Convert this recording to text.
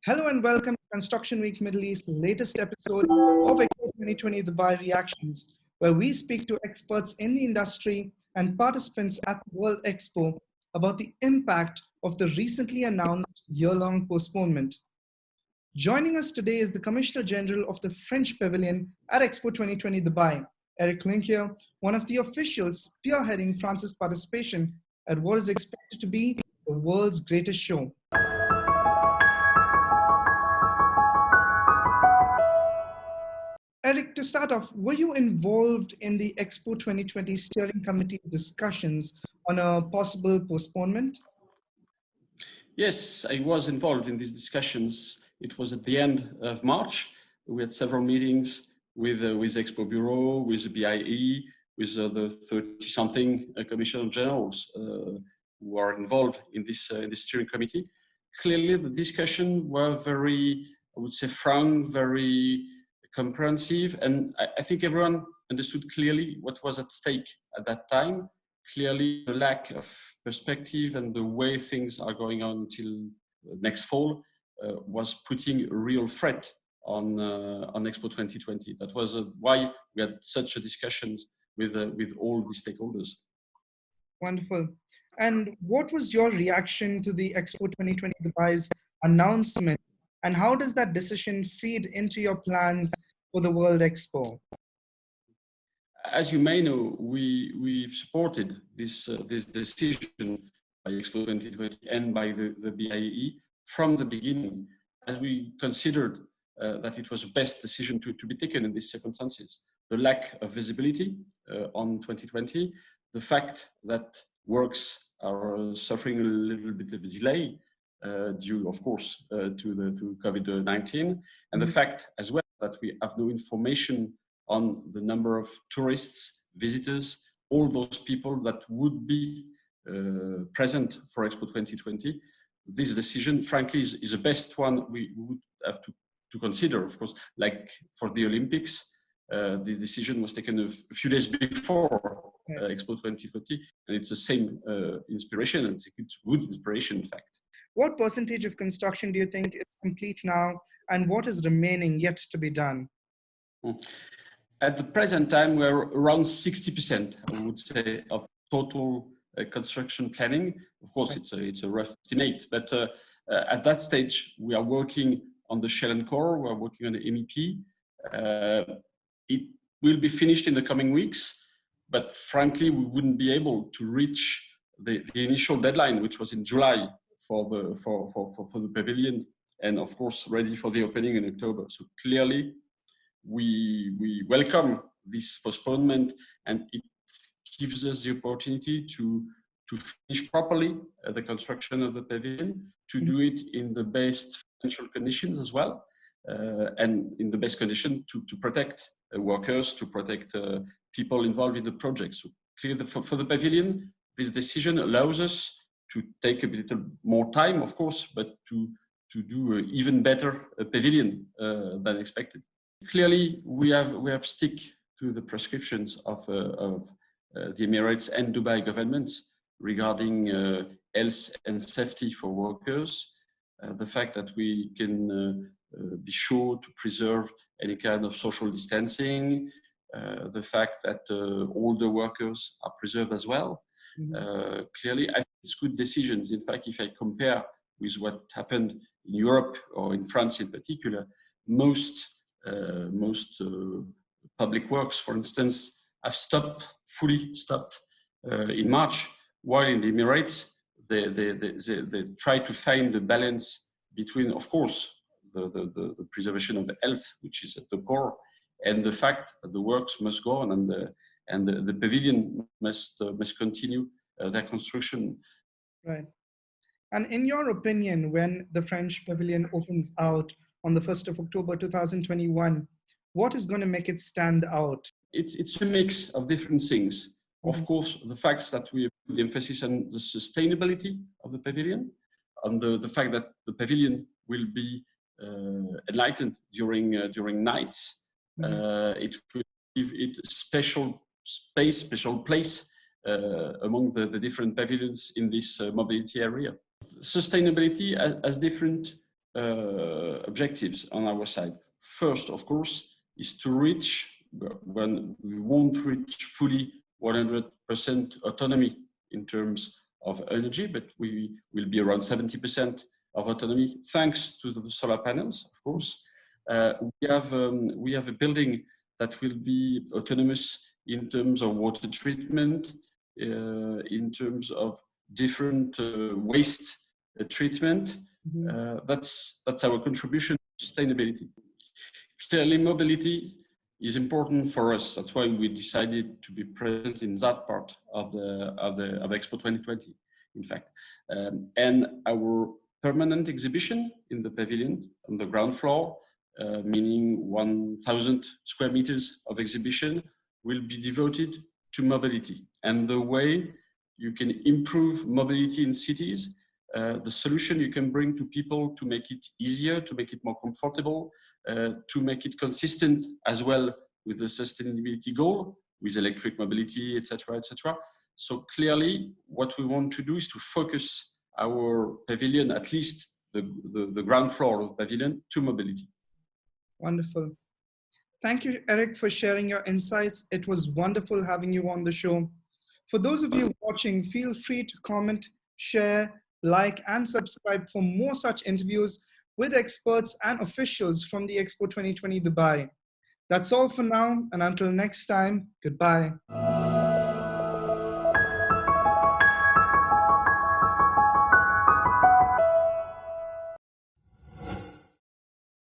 Hello and welcome to Construction Week Middle East's latest episode of Expo 2020 Dubai Reactions, where we speak to experts in the industry and participants at World Expo about the impact of the recently announced year-long postponement. Joining us today is the Commissioner General of the French Pavilion at Expo 2020 Dubai, Erik Linquier, one of the officials spearheading France's participation at what is expected to be the world's greatest show. Erik, to start off, were you involved in the Expo 2020 steering committee discussions on a possible postponement? Yes, I was involved in these discussions. It was at the end of March. We had several meetings with Expo Bureau, with the BIE, with the 30-something commissioner generals who are involved in this steering committee. Clearly, the discussion were very, I would say, frank, very comprehensive, and I think everyone understood clearly what was at stake at that time. Clearly, the lack of perspective and the way things are going on until next fall was putting a real threat on Expo 2020. That was why we had such a discussions with all the stakeholders. Wonderful. And what was your reaction to the Expo 2020 Dubai's announcement, and how does that decision feed into your plans for the World Expo? As you may know, we've supported this decision by Expo 2020 and by the BIE from the beginning, as we considered that it was the best decision to be taken in these circumstances. The lack of visibility on 2020, the fact that works are suffering a little bit of delay due, of course, to COVID-19, and the fact as well that we have no information on the number of tourists, visitors, all those people that would be present for Expo 2020. This decision, frankly, is the best one we would have to consider. Of course, like for the Olympics, the decision was taken a few days before Expo 2020, and it's the same inspiration, and it's a good inspiration, in fact. What percentage of construction do you think is complete now, and what is remaining yet to be done? At the present time, we're around 60%, I would say, of total construction planning. Of course, it's a rough estimate, but at that stage, we are working on the shell and core, we're working on the MEP. It will be finished in the coming weeks, but frankly, we wouldn't be able to reach the initial deadline, which was in July for the pavilion, and of course, ready for the opening in October. So clearly, we welcome this postponement, and it gives us the opportunity to finish properly the construction of the pavilion, to do it in the best financial conditions as well, and in the best condition to protect workers, to protect people involved in the project. So clearly, for the pavilion, this decision allows us to take a little more time, of course, but to do even better pavilion than expected. Clearly, we have stick to the prescriptions of the Emirates and Dubai governments regarding health and safety for workers. The fact that we can be sure to preserve any kind of social distancing, the fact that all the workers are preserved as well. Clearly, I think it's good decisions. In fact, if I compare with what happened in Europe or in France in particular, most public works, for instance, have fully stopped in March, while in the Emirates, they try to find the balance between, of course, the preservation of the health, which is at the core, and the fact that the works must go on, and the pavilion must continue their construction. Right. And in your opinion, when the French Pavilion opens out on the 1st of October 2021, what is going to make it stand out? It's a mix of different things. Of course, the facts that we put the emphasis on the sustainability of the pavilion, on the fact that the pavilion will be enlightened during nights. It will give it a special space, special place among the different pavilions in this mobility area. Sustainability has different objectives on our side. First, of course, is to reach, when we won't reach fully 100% autonomy in terms of energy, but we will be around 70% of autonomy thanks to the solar panels, of course. We have a building that will be autonomous in terms of water treatment, in terms of different waste treatment. That's our contribution to sustainability. Clearly, mobility is important for us. That's why we decided to be present in that part of Expo 2020, in fact. And our permanent exhibition in the pavilion on the ground floor, meaning 1,000 square meters of exhibition, will be devoted to mobility and the way you can improve mobility in cities, the solution you can bring to people to make it easier, to make it more comfortable, to make it consistent as well with the sustainability goal, with electric mobility, etc., etc. So clearly, what we want to do is to focus our pavilion, at least the ground floor of the pavilion, to mobility. Wonderful. Thank you, Erik, for sharing your insights. It was wonderful having you on the show. For those of you watching, feel free to comment, share, like, and subscribe for more such interviews with experts and officials from the Expo 2020 Dubai. That's all for now, and until next time, goodbye.